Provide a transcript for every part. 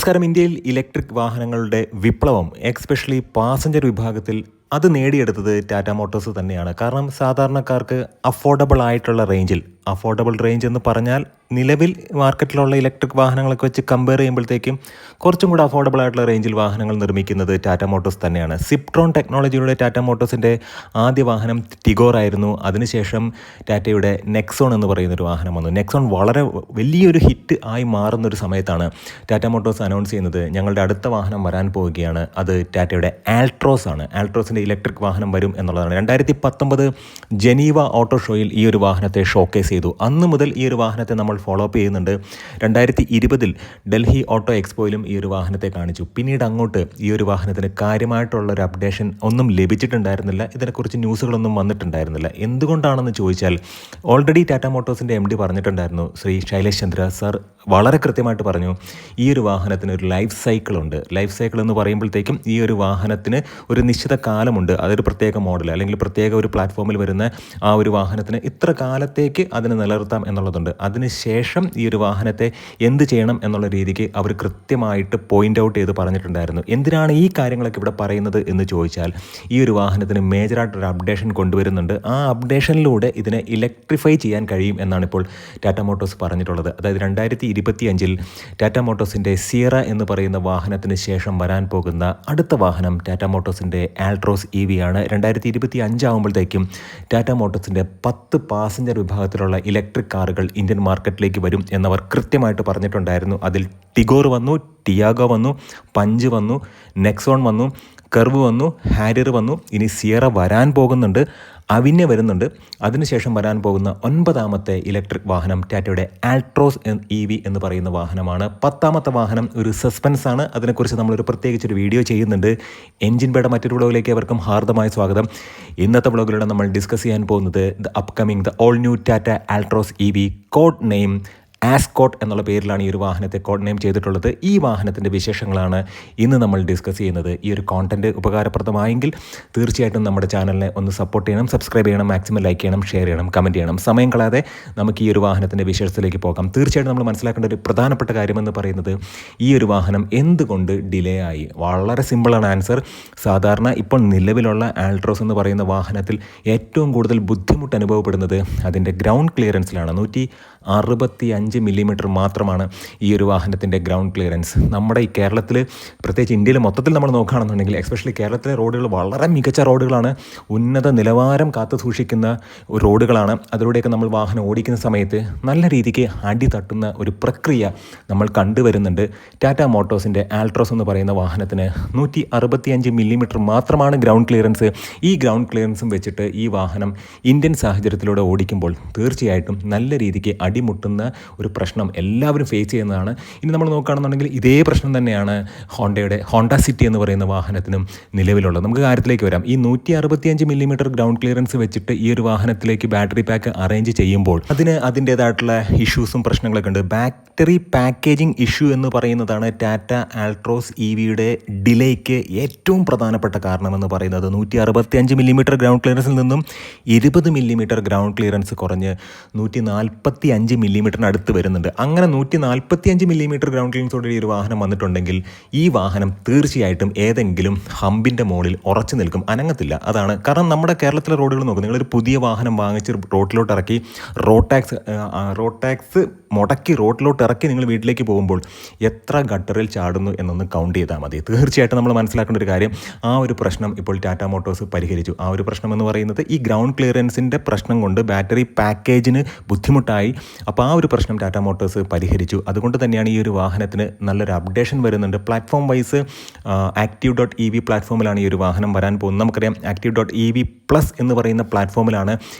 നമസ്കാരം. ഇന്ത്യയിൽ ഇലക്ട്രിക് വാഹനങ്ങളുടെ വിപ്ലവം എക്സ്പെഷ്യലി പാസഞ്ചർ വിഭാഗത്തിൽ അത് നേടിയെടുത്തത് ടാറ്റ മോട്ടോഴ്സ് തന്നെയാണ്. കാരണം സാധാരണക്കാർക്ക് അഫോർഡബിൾ ആയിട്ടുള്ള റേഞ്ചിൽ, അഫോർഡബിൾ റേഞ്ച് എന്ന് പറഞ്ഞാൽ നിലവിൽ മാർക്കറ്റിലുള്ള ഇലക്ട്രിക് വാഹനങ്ങളൊക്കെ വെച്ച് കമ്പയർ ചെയ്യുമ്പോഴത്തേക്കും കുറച്ചും കൂടെ അഫോർഡബിൾ ആയിട്ടുള്ള റേഞ്ചിൽ വാഹനങ്ങൾ നിർമ്മിക്കുന്നത് ടാറ്റ മോട്ടോഴ്സ് തന്നെയാണ്. സിപ്ട്രോൺ ടെക്നോളജിയുടെ ടാറ്റ മോട്ടോഴ്സിൻ്റെ ആദ്യ വാഹനം ടിഗോർ ആയിരുന്നു. അതിനുശേഷം ടാറ്റയുടെ നെക്സോൺ എന്ന് പറയുന്നൊരു വാഹനം വന്നു. നെക്സോൺ വളരെ വലിയൊരു ഹിറ്റ് ആയി മാറുന്നൊരു സമയത്താണ് ടാറ്റ മോട്ടോഴ്സ് അനൗൺസ് ചെയ്യുന്നത് ഞങ്ങളുടെ അടുത്ത വാഹനം വരാൻ പോവുകയാണ്, അത് ടാറ്റയുടെ ആൾട്രോസ് ആണ്. ആൾട്രോസിൻ്റെ ഇലക്ട്രിക് വാഹനം വരും എന്നുള്ളതാണ്. 2019 ജനീവ ഓട്ടോ ഷോയിൽ ഈ ഒരു വാഹനത്തെ ഷോക്കേസ് ചെയ്തു. അന്ന് മുതൽ ഈ ഒരു വാഹനത്തെ നമ്മൾ ഫോളോ അപ്പ് ചെയ്യുന്നുണ്ട്. 2020 ഡൽഹി ഓട്ടോ എക്സ്പോയിലും ഈ ഒരു വാഹനത്തെ കാണിച്ചു. പിന്നീട് അങ്ങോട്ട് ഈ ഒരു വാഹനത്തിന് കാര്യമായിട്ടുള്ളൊരു അപ്ഡേഷൻ ഒന്നും ലഭിച്ചിട്ടുണ്ടായിരുന്നില്ല. ഇതിനെക്കുറിച്ച് ന്യൂസുകളൊന്നും വന്നിട്ടുണ്ടായിരുന്നില്ല. എന്തുകൊണ്ടാണെന്ന് ചോദിച്ചാൽ ഓൾറെഡി ടാറ്റ മോട്ടോഴ്സിൻ്റെ MD പറഞ്ഞിട്ടുണ്ടായിരുന്നു, ശ്രീ ശൈലേഷ് ചന്ദ്ര സർ വളരെ കൃത്യമായിട്ട് പറഞ്ഞു, ഈ ഒരു വാഹനത്തിന് ഒരു ലൈഫ് സൈക്കിളുണ്ട്. ലൈഫ് സൈക്കിൾ എന്ന് പറയുമ്പോഴത്തേക്കും ഈ ഒരു വാഹനത്തിന് ഒരു നിശ്ചിത കാലമുണ്ട്. അതൊരു പ്രത്യേക മോഡൽ അല്ലെങ്കിൽ പ്രത്യേക ഒരു പ്ലാറ്റ്ഫോമിൽ വരുന്ന ആ ഒരു വാഹനത്തിന് ഇത്ര കാലത്തേക്ക് അതിനെ നിലനിർത്താം എന്നുള്ളതുണ്ട്. അതിനുശേഷം ഈ ഒരു വാഹനത്തെ എന്ത് ചെയ്യണം എന്നുള്ള രീതിക്ക് അവർ കൃത്യമായിട്ട് പോയിൻ്റ് ഔട്ട് ചെയ്ത് പറഞ്ഞിട്ടുണ്ടായിരുന്നു. എന്തിനാണ് ഈ കാര്യങ്ങളൊക്കെ ഇവിടെ പറയുന്നത് എന്ന് ചോദിച്ചാൽ, ഈ ഒരു വാഹനത്തിന് മേജറായിട്ടൊരു അപ്ഡേഷൻ കൊണ്ടുവരുന്നുണ്ട്. ആ അപ്ഡേഷനിലൂടെ ഇതിനെ ഇലക്ട്രിഫൈ ചെയ്യാൻ കഴിയും എന്നാണ് ഇപ്പോൾ ടാറ്റ മോട്ടോഴ്സ് പറഞ്ഞിട്ടുള്ളത്. അതായത് 2025 ടാറ്റ മോട്ടോഴ്സിൻ്റെ സിയറ എന്ന് പറയുന്ന വാഹനത്തിന് ശേഷം വരാൻ പോകുന്ന അടുത്ത വാഹനം ടാറ്റ മോട്ടോഴ്സിൻ്റെ ആൾട്രോസ് EV ആണ്. 2025 ആകുമ്പോഴത്തേക്കും ടാറ്റ മോട്ടോഴ്സിൻ്റെ 10 പാസഞ്ചർ വിഭാഗത്തിലുള്ള ഇലക്ട്രിക് കാറുകൾ ഇന്ത്യൻ മാർക്കറ്റിലേക്ക് വരും എന്നവർ കൃത്യമായിട്ട് പറഞ്ഞിട്ടുണ്ടായിരുന്നു. അതിൽ ടിഗോർ വന്നു, ടിയാഗോ വന്നു, പഞ്ച് വന്നു, നെക്സോൺ വന്നു, കർവ് വന്നു, ഹാരിയർ വന്നു. ഇനി സിയറ വരാൻ പോകുന്നുണ്ട്, അവിന്യ വരുന്നുണ്ട്. അതിനുശേഷം വരാൻ പോകുന്ന 9ാമത്തെ ഇലക്ട്രിക് വാഹനം ടാറ്റയുടെ ആൾട്രോസ് EV എന്ന് പറയുന്ന വാഹനമാണ്. 10ാമത്തെ വാഹനം ഒരു സസ്പെൻസ് ആണ്. അതിനെക്കുറിച്ച് നമ്മളൊരു പ്രത്യേകിച്ചൊരു വീഡിയോ ചെയ്യുന്നുണ്ട്. എൻജിൻ ബേയുടെ മറ്റൊരു വ്ളോഗിലേക്ക് അവർക്കും ഹാർദമായ സ്വാഗതം. ഇന്നത്തെ വ്ളോഗിലൂടെ നമ്മൾ ഡിസ്കസ് ചെയ്യാൻ പോകുന്നത് the all new Tata Altroz EV, code name Ascot എന്നുള്ള പേരിലാണ് ഈ ഒരു വാഹനത്തെ കോഡ് നെയിം ചെയ്തിട്ടുള്ളത്. ഈ വാഹനത്തിൻ്റെ വിശേഷങ്ങളാണ് ഇന്ന് നമ്മൾ ഡിസ്കസ് ചെയ്യുന്നത്. ഈ ഒരു കോണ്ടൻറ്റ് ഉപകാരപ്രദമായെങ്കിൽ തീർച്ചയായിട്ടും നമ്മുടെ ചാനലിനെ ഒന്ന് സപ്പോർട്ട് ചെയ്യണം, സബ്സ്ക്രൈബ് ചെയ്യണം, മാക്സിമം ലൈക്ക് ചെയ്യണം, ഷെയർ ചെയ്യണം, കമൻറ്റ് ചെയ്യണം. സമയം കളയാതെ നമുക്ക് ഈ ഒരു വാഹനത്തിൻ്റെ വിശേഷത്തിലേക്ക് പോകാം. തീർച്ചയായിട്ടും നമ്മൾ മനസ്സിലാക്കേണ്ട ഒരു പ്രധാനപ്പെട്ട കാര്യമെന്ന് പറയുന്നത്, ഈ ഒരു വാഹനം എന്തുകൊണ്ട് ഡിലേ ആയി? വളരെ സിമ്പിളാണ് ആൻസർ. സാധാരണ ഇപ്പോൾ നിലവിലുള്ള ആൾട്രോസ് എന്ന് പറയുന്ന വാഹനത്തിൽ ഏറ്റവും കൂടുതൽ ബുദ്ധിമുട്ട് അനുഭവപ്പെടുന്നത് അതിൻ്റെ ഗ്രൗണ്ട് ക്ലിയറൻസിലാണ്. 165 മില്ലിമീറ്റർ മാത്രമാണ് ഈ ഒരു വാഹനത്തിൻ്റെ ഗ്രൗണ്ട് ക്ലിയറൻസ്. നമ്മുടെ ഈ കേരളത്തിൽ, പ്രത്യേകിച്ച് ഇന്ത്യയിൽ മൊത്തത്തിൽ നമ്മൾ നോക്കുകയാണെന്നുണ്ടെങ്കിൽ, എസ്പെഷ്യലി കേരളത്തിലെ റോഡുകൾ വളരെ മികച്ച റോഡുകളാണ്, ഉന്നത നിലവാരം കാത്തു സൂക്ഷിക്കുന്ന റോഡുകളാണ്. അതിലൂടെയൊക്കെ നമ്മൾ വാഹനം ഓടിക്കുന്ന സമയത്ത് നല്ല രീതിക്ക് അടി തട്ടുന്ന ഒരു പ്രക്രിയ നമ്മൾ കണ്ടുവരുന്നുണ്ട്. ടാറ്റ മോട്ടോഴ്സിൻ്റെ ആൾട്രോസ് എന്ന് പറയുന്ന വാഹനത്തിന് 165 മില്ലിമീറ്റർ മാത്രമാണ് ഗ്രൗണ്ട് ക്ലിയറൻസ്. ഈ ഗ്രൗണ്ട് ക്ലിയറൻസും വെച്ചിട്ട് ഈ വാഹനം ഇന്ത്യൻ സാഹചര്യത്തിലൂടെ ഓടിക്കുമ്പോൾ തീർച്ചയായിട്ടും നല്ല രീതിക്ക് അടിമുട്ടുന്ന ഒരു പ്രശ്നം എല്ലാവരും ഫേസ് ചെയ്യുന്നതാണ്. ഇനി നമ്മൾ നോക്കുകയാണെന്നുണ്ടെങ്കിൽ ഇതേ പ്രശ്നം തന്നെയാണ് ഹോണ്ട സിറ്റി എന്ന് പറയുന്ന വാഹനത്തിനും നിലവിലുള്ളത്. നമുക്ക് കാര്യത്തിലേക്ക് വരാം. ഈ 165 മില്ലിമീറ്റർ ഗ്രൗണ്ട് ക്ലിയറൻസ് വെച്ചിട്ട് ഈ ഒരു വാഹനത്തിലേക്ക് ബാറ്ററി പാക്ക് അറേഞ്ച് ചെയ്യുമ്പോൾ അതിന് അതിൻ്റേതായിട്ടുള്ള ഇഷ്യൂസും പ്രശ്നങ്ങളൊക്കെ ഉണ്ട്. ബാറ്ററി പാക്കേജിങ് ഇഷ്യൂ എന്ന് പറയുന്നതാണ് ടാറ്റ ആൾട്രോസ് EVയുടെ ഡിലേക്ക് ഏറ്റവും പ്രധാനപ്പെട്ട കാരണമെന്ന് പറയുന്നത്. 165 മില്ലിമീറ്റർ ഗ്രൗണ്ട് ക്ലിയറൻസിൽ നിന്നും 20 മില്ലിമീറ്റർ ഗ്രൗണ്ട് ക്ലിയറൻസ് കുറഞ്ഞ് 145 മില്ലിമീറ്ററിന് അടുത്ത് വരുന്നുണ്ട്. അങ്ങനെ 145 മില്ലിമീറ്റർ ഗ്രൗണ്ട് ക്ലിയറൻസോടെ ഈ ഒരു വാഹനം വന്നിട്ടുണ്ടെങ്കിൽ ഈ വാഹനം തീർച്ചയായിട്ടും ഏതെങ്കിലും ഹമ്പിൻ്റെ മുകളിൽ ഉറച്ചു നിൽക്കും, അനങ്ങത്തില്ല. അതാണ് കാരണം. നമ്മുടെ കേരളത്തിലെ റോഡുകൾ നോക്കും. നിങ്ങളൊരു പുതിയ വാഹനം വാങ്ങിച്ച് റോഡിലോട്ട് ഇറക്കി റോഡ് ടാക്സ് മുടക്കി റോഡിലോട്ട് ഇറക്കി നിങ്ങൾ വീട്ടിലേക്ക് പോകുമ്പോൾ എത്ര ഗട്ടറിൽ ചാടുന്നു എന്നൊന്ന് കൗണ്ട് ചെയ്താൽ മതി. തീർച്ചയായിട്ടും നമ്മൾ മനസ്സിലാക്കേണ്ട ഒരു കാര്യം, ആ ഒരു പ്രശ്നം ഇപ്പോൾ ടാറ്റ മോട്ടോഴ്സ് പരിഹരിച്ചു. ആ ഒരു പ്രശ്നം എന്ന് പറയുന്നത് ഈ ഗ്രൗണ്ട് ക്ലിയറൻസിൻ്റെ പ്രശ്നം കൊണ്ട് ബാറ്ററി പാക്കേജിന് ബുദ്ധിമുട്ടായി. അപ്പോൾ ആ ഒരു പ്രശ്നം ടാറ്റ മോട്ടോഴ്സ് പരിഹരിച്ചു. അതുകൊണ്ട് തന്നെയാണ് ഈ ഒരു വാഹനത്തിന് നല്ലൊരു അപ്ഡേഷൻ വരുന്നുണ്ട്. പ്ലാറ്റ്ഫോം വൈസ് Active.ev പ്ലാറ്റ്ഫോമിലാണ് ഈ ഒരു വാഹനം വരാൻ പോകുന്നത്. നമുക്കറിയാം Active.ev പ്ലസ് എന്ന് പറയുന്ന പ്ലാറ്റ്ഫോമിലാണ്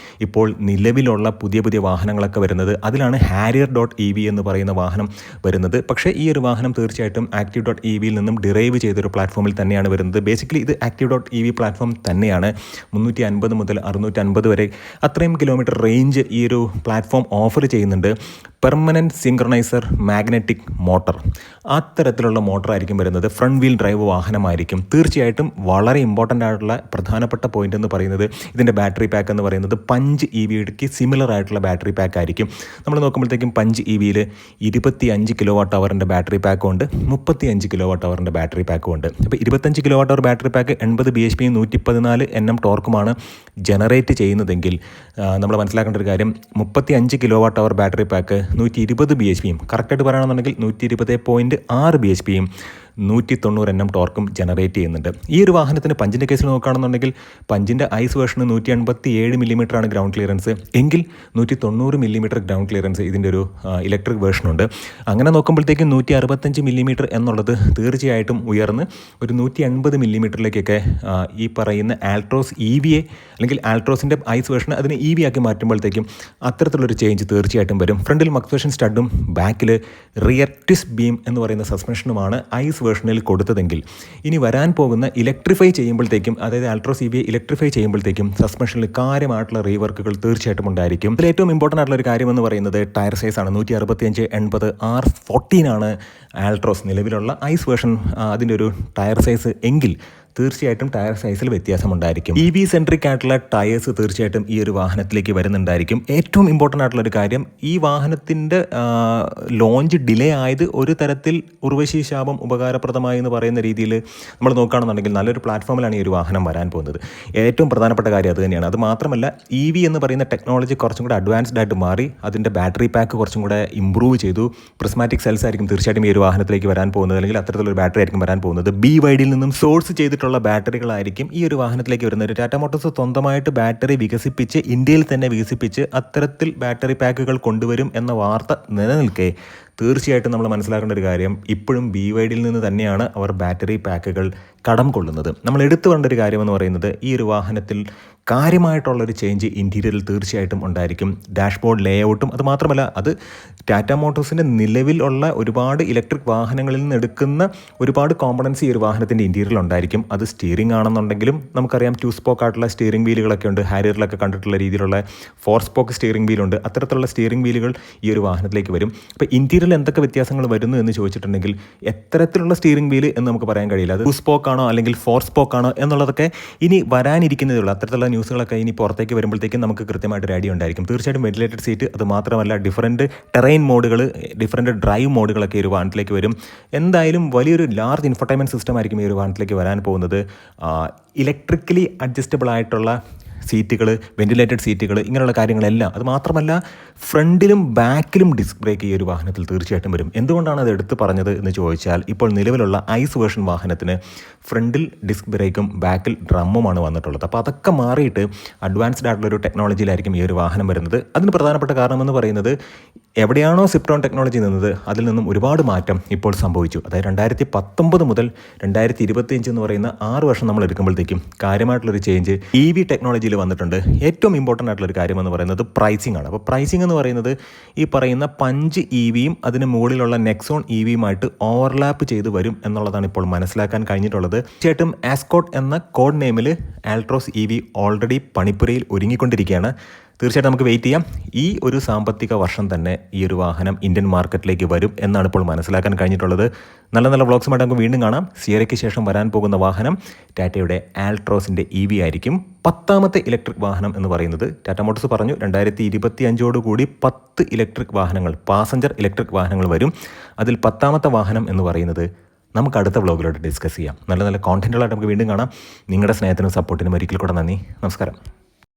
ഇപ്പോൾ നിലവിലുള്ള പുതിയ വാഹനങ്ങളൊക്കെ വരുന്നത്. അതിലാണ് Harrier.ev എന്ന് പറയുന്ന വാഹനം വരുന്നത്. പക്ഷേ ഈ ഒരു വാഹനം തീർച്ചയായിട്ടും Active.evയിൽ നിന്നും ഡിറൈവ് ചെയ്തൊരു പ്ലാറ്റ്ഫോമിൽ തന്നെയാണ് വരുന്നത്. ബേസിക്കലി ഇത് Active.ev പ്ലാറ്റ്ഫോം തന്നെയാണ്. 350 മുതൽ 650 വരെ അത്രയും കിലോമീറ്റർ റേഞ്ച് ഈ ഒരു പ്ലാറ്റ്ഫോം ഓഫർ ചെയ്യുന്നുണ്ട്. പെർമനൻറ്റ് സിങ്ക്രണൈസർ മാഗ്നറ്റിക് മോട്ടർ, അത്തരത്തിലുള്ള മോട്ടറായിരിക്കും വരുന്നത്. ഫ്രണ്ട് വീൽ ഡ്രൈവ് വാഹനമായിരിക്കും. തീർച്ചയായിട്ടും വളരെ ഇമ്പോർട്ടൻ്റ് ആയിട്ടുള്ള പ്രധാനപ്പെട്ട പോയിന്റ് എന്ന് പറയുന്നത് ഇതിൻ്റെ ബാറ്ററി പാക്ക് എന്ന് പറയുന്നത് പഞ്ച് EVക്ക് സിമിലർ ആയിട്ടുള്ള ബാറ്ററി പാക്ക് ആയിരിക്കും. നമ്മൾ നോക്കുമ്പോഴത്തേക്കും പഞ്ച് EVയിൽ 25 kWh ബാറ്ററി പാക്കും ഉണ്ട്, 35 kWh ബാറ്ററി പാക്കും ഉണ്ട്. അപ്പോൾ 25 kWh battery pack 80 bhp 114 Nm ടോർക്കുമാണ് ജനറേറ്റ് ചെയ്യുന്നതെങ്കിൽ നമ്മൾ മനസ്സിലാക്കേണ്ട ഒരു കാര്യം 35 kWh ബാറ്ററി പാക്ക് 120 bhp കറക്റ്റായിട്ട് പറയുകയാണെന്നുണ്ടെങ്കിൽ 120.6 bhp 190 Nm ടോർക്കും ജനറേറ്റ് ചെയ്യുന്നുണ്ട്. ഈ ഒരു വാഹനത്തിന് പഞ്ചിൻ്റെ കേസിൽ നോക്കുകയാണെന്നുണ്ടെങ്കിൽ പഞ്ചിൻ്റെ ഐസ് വേർഷന് 187 mm ഗ്രൗണ്ട് ക്ലിയറൻസ് എങ്കിൽ 190 mm ഗ്രൗണ്ട് ക്ലിയറൻസ് ഇതിൻ്റെ ഒരു ഇലക്ട്രിക് വേർഷനുണ്ട്. അങ്ങനെ നോക്കുമ്പോഴത്തേക്കും 165 mm എന്നുള്ളത് തീർച്ചയായിട്ടും ഉയർന്ന് ഒരു 180 mm ഈ പറയുന്ന ആൾട്രോസ് EVയെ അല്ലെങ്കിൽ ആൾട്രോസിൻ്റെ ഐസ് വേർഷൻ അതിനെ EV ആക്കി മാറ്റുമ്പോഴത്തേക്കും അത്തരത്തിലുള്ളൊരു ചേഞ്ച് തീർച്ചയായിട്ടും വരും. ഫ്രണ്ടിൽ മക്ഫേഷൻ സ്റ്റഡും ബാക്കിൽ റിയർ ട്വിസ്റ്റ് ബീം എന്ന് പറയുന്ന സസ്പെൻഷനുമാണ് ഐസ് വേർഷനിൽ കൊടുത്തതെങ്കിൽ ഇനി വരാൻ പോകുന്ന ഇലക്ട്രിഫൈ ചെയ്യുമ്പോഴത്തേക്കും, അതായത് ആൾട്രോസ് EVയെ ഇലക്ട്രിഫൈ ചെയ്യുമ്പോഴത്തേക്കും സസ്പെൻഷനിൽ കാര്യമായിട്ടുള്ള റീവർക്കുകൾ തീർച്ചയായിട്ടും ഉണ്ടായിരിക്കും. ഇതിൽ ഏറ്റവും ഇമ്പോർട്ടൻ്റ് ആയിട്ടുള്ള ഒരു കാര്യം എന്ന് പറയുന്നത് ടയർ സൈസാണ്. 165/80 R14 ആണ് ആൾട്രോസ് നിലവിലുള്ള ഐസ് വേർഷൻ അതിൻ്റെ ഒരു ടയർ സൈസ് എങ്കിൽ തീർച്ചയായിട്ടും ടയർ സൈസിൽ വ്യത്യാസമുണ്ടായിരിക്കും. EV സെൻട്രിക് ആയിട്ടുള്ള ടയേഴ്സ് തീർച്ചയായിട്ടും ഈ ഒരു വാഹനത്തിലേക്ക് വരുന്നുണ്ടായിരിക്കും. ഏറ്റവും ഇമ്പോർട്ടൻ്റ് ആയിട്ടുള്ള ഒരു കാര്യം, ഈ വാഹനത്തിൻ്റെ ലോഞ്ച് ഡിലേ ആയത് ഒരു തരത്തിൽ ഉർവശി ശാപം ഉപകാരപ്രദമായി എന്ന് പറയുന്ന രീതിയിൽ നമ്മൾ നോക്കുകയാണെന്നുണ്ടെങ്കിൽ നല്ലൊരു പ്ലാറ്റ്ഫോമിലാണ് ഈ ഒരു വാഹനം വരാൻ പോകുന്നത്. ഏറ്റവും പ്രധാനപ്പെട്ട കാര്യം അത് തന്നെയാണ്. അത് മാത്രമല്ല EV എന്ന് പറയുന്ന ടെക്നോളജി കുറച്ചും കൂടെ അഡ്വാൻസ്ഡ് ആയിട്ട് മാറി അതിൻ്റെ ബാറ്ററി പാക്ക് കുറച്ചും കൂടെ ഇമ്പ്രൂവ് ചെയ്തു. പ്രിസ്മാറ്റിക് സെൽസ് ആയിരിക്കും തീർച്ചയായിട്ടും ഈ ഒരു വാഹനത്തിലേക്ക് വരാൻ പോകുന്നത്, അല്ലെങ്കിൽ അത്തരത്തിലൊരു ബാറ്ററി ആയിരിക്കും വരാൻ പോകുന്നത്. BYDയിൽ നിന്നും സോഴ്സ് ചെയ്തിട്ടുള്ള ബാറ്ററികളായിരിക്കും ഈ ഒരു വാഹനത്തിലേക്ക് വരുന്നത്. ടാറ്റ മോട്ടോഴ്സ് സ്വന്തമായിട്ട് ബാറ്ററി വികസിപ്പിച്ച് ഇന്ത്യയിൽ തന്നെ വികസിപ്പിച്ച് അത്തരത്തിൽ ബാറ്ററി പാക്കുകൾ കൊണ്ടുവരും എന്ന വാർത്ത നിലനിൽക്കെ തീർച്ചയായിട്ടും നമ്മൾ മനസ്സിലാക്കേണ്ട ഒരു കാര്യം, ഇപ്പോഴും BYDയിൽ നിന്ന് തന്നെയാണ് അവർ ബാറ്ററി പാക്കുകൾ കടം കൊള്ളുന്നത്. നമ്മൾ എടുത്തു വേണ്ട ഒരു കാര്യമെന്ന് പറയുന്നത് ഈ ഒരു വാഹനത്തിൽ കാര്യമായിട്ടുള്ളൊരു ചേഞ്ച് ഇൻറ്റീരിയറിൽ തീർച്ചയായിട്ടും ഉണ്ടായിരിക്കും. ഡാഷ്ബോർഡ് ലേഔട്ടും അത് മാത്രമല്ല അത് ടാറ്റ മോട്ടോഴ്സിൻ്റെ നിലവിലുള്ള ഒരുപാട് ഇലക്ട്രിക് വാഹനങ്ങളിൽ നിന്ന് എടുക്കുന്ന ഒരുപാട് കോമ്പണൻസ് ഈ ഒരു വാഹനത്തിൻ്റെ ഇൻറ്റീരിയറിൽ ഉണ്ടായിരിക്കും. അത് സ്റ്റിയറിംഗ് ആണെന്നുണ്ടെങ്കിലും നമുക്കറിയാം 2 സ്പോക്ക് ആയിട്ടുള്ള സ്റ്റിയറിംഗ് വീലുകളൊക്കെ ഉണ്ട്. ഹാരിയറിലൊക്കെ കണ്ടിട്ടുള്ള രീതിയിലുള്ള 4 സ്പോക്ക് സ്റ്റിയറിംഗ് വീലുണ്ട്. അത്തരത്തിലുള്ള സ്റ്റിയറിംഗ് വീലുകൾ ഈ ഒരു വാഹനത്തിലേക്ക് വരും. അപ്പോൾ ഇൻറ്റീരിയറിൽ എന്തൊക്കെ വ്യത്യാസങ്ങൾ വരുന്നു എന്ന് ചോദിച്ചിട്ടുണ്ടെങ്കിൽ എത്തരത്തിലുള്ള സ്റ്റിയറിംഗ് വീല് എന്ന് നമുക്ക് പറയാൻ കഴിയില്ല. അത് 2 സ്പോക്ക് ആണോ അല്ലെങ്കിൽ 4 സ്പോക്ക് ആണോ എന്നുള്ളതൊക്കെ ഇനി വരാനിരിക്കുന്നതേ ഉള്ളൂ. അത്തരത്തിലുള്ള ന്യൂസുകളൊക്കെ ഇനി പുറത്തേക്ക് വരുമ്പോഴത്തേക്കും നമുക്ക് കൃത്യമായിട്ടൊരു ഐഡിയ ഉണ്ടായിരിക്കും. തീർച്ചയായിട്ടും വെന്റിലേറ്റഡ് സീറ്റ്, അത് മാത്രമല്ല ഡിഫറൻറ്റ് ടെറൈൻ മോഡുകൾ, ഡിഫറൻറ്റ് ഡ്രൈവ് മോഡുകളൊക്കെ ഈ ഒരു വാഹനത്തിലേക്ക് വരും. എന്തായാലും വലിയൊരു ലാർജ് ഇൻഫർടൈൻമെൻറ്റ് സിസ്റ്റം ആയിരിക്കും ഈ ഒരു വാഹനത്തിലേക്ക് വരാൻ പോകുന്നത്. ഇലക്ട്രിക്കലി അഡ്ജസ്റ്റബിൾ ആയിട്ടുള്ള സീറ്റുകൾ, വെന്റിലേറ്റഡ് സീറ്റുകൾ, ഇങ്ങനെയുള്ള കാര്യങ്ങളെല്ലാം. അത് മാത്രമല്ല ഫ്രണ്ടിലും ബാക്കിലും ഡിസ്ക് ബ്രേക്ക് ഈ ഒരു വാഹനത്തിൽ തീർച്ചയായിട്ടും വരും. എന്തുകൊണ്ടാണ് അത് എടുത്തു പറഞ്ഞത് എന്ന് ചോദിച്ചാൽ, ഇപ്പോൾ നിലവിലുള്ള ഐസ് വേർഷൻ വാഹനത്തിന് ഫ്രണ്ടിൽ ഡിസ്ക് ബ്രേക്കും ബാക്കിൽ ഡ്രമ്മുമാണ് വന്നിട്ടുള്ളത്. അപ്പോൾ അതൊക്കെ മാറിയിട്ട് അഡ്വാൻസ്ഡ് ആയിട്ടുള്ളൊരു ടെക്നോളജിയിലായിരിക്കും ഈ ഒരു വാഹനം വരുന്നത്. അതിന് പ്രധാനപ്പെട്ട കാരണമെന്ന് പറയുന്നത് എവിടെയാണോ സിപ്ട്രോൺ ടെക്നോളജി നിന്നത് അതിൽ നിന്നും ഒരുപാട് മാറ്റം ഇപ്പോൾ സംഭവിച്ചു. അതായത് 2019 മുതൽ 2025 എന്ന് പറയുന്ന 6 വർഷം നമ്മൾ എടുക്കുമ്പോഴത്തേക്കും കാര്യമായിട്ടുള്ളൊരു ചേഞ്ച് EV ടെക്നോളജിയിൽ വന്നിട്ടുണ്ട്. ഏറ്റവും ഇമ്പോർട്ടൻ്റ് ആയിട്ടുള്ളൊരു കാര്യമെന്ന് പറയുന്നത് പ്രൈസിംഗ് ആണ്. അപ്പോൾ പ്രൈസിംഗ് എന്ന് പറയുന്നത് ഈ പറയുന്ന പഞ്ച് EVയും അതിന് മുകളിലുള്ള നെക്സോൺ EVയുമായിട്ട് ഓവർലാപ്പ് ചെയ്ത് വരും എന്നുള്ളതാണ് ഇപ്പോൾ മനസ്സിലാക്കാൻ കഴിഞ്ഞിട്ടുള്ളത്. തീർച്ചയായിട്ടും ആസ്കോട്ട് എന്ന കോഡ് നെയിമിൽ ആൾട്രോസ് EV ഓൾറെഡി പണിപ്പുരയിൽ ഒരുങ്ങിക്കൊണ്ടിരിക്കുകയാണ്. തീർച്ചയായിട്ടും നമുക്ക് വെയിറ്റ് ചെയ്യാം. ഈ ഒരു സാമ്പത്തിക വർഷം തന്നെ ഈ ഒരു വാഹനം ഇന്ത്യൻ മാർക്കറ്റിലേക്ക് വരും എന്നാണ് ഇപ്പോൾ മനസ്സിലാക്കാൻ കഴിഞ്ഞിട്ടുള്ളത്. നല്ല നല്ല വ്ളോഗ്സുമായിട്ട് നമുക്ക് വീണ്ടും കാണാം. സിയറയ്ക്ക് ശേഷം വരാൻ പോകുന്ന വാഹനം ടാറ്റയുടെ ആൾട്രോസിൻ്റെ EV ആയിരിക്കും. 10ാമത്തെ ഇലക്ട്രിക് വാഹനം എന്ന് പറയുന്നത് ടാറ്റ മോട്ടോഴ്സ് പറഞ്ഞു 2025 10 ഇലക്ട്രിക് വാഹനങ്ങൾ, പാസഞ്ചർ ഇലക്ട്രിക് വാഹനങ്ങൾ വരും. അതിൽ 10ാമത്തെ വാഹനം എന്ന് പറയുന്നത് നമുക്ക് അടുത്ത വ്ളോഗിലോട്ട് ഡിസ്കസ് ചെയ്യാം. നല്ല നല്ല കോണ്ടന്റുകളായിട്ട് നമുക്ക് വീണ്ടും കാണാം. നിങ്ങളുടെ സ്നേഹത്തിനും സപ്പോർട്ടിനും ഒരിക്കൽ കൂടെ നന്ദി. നമസ്കാരം.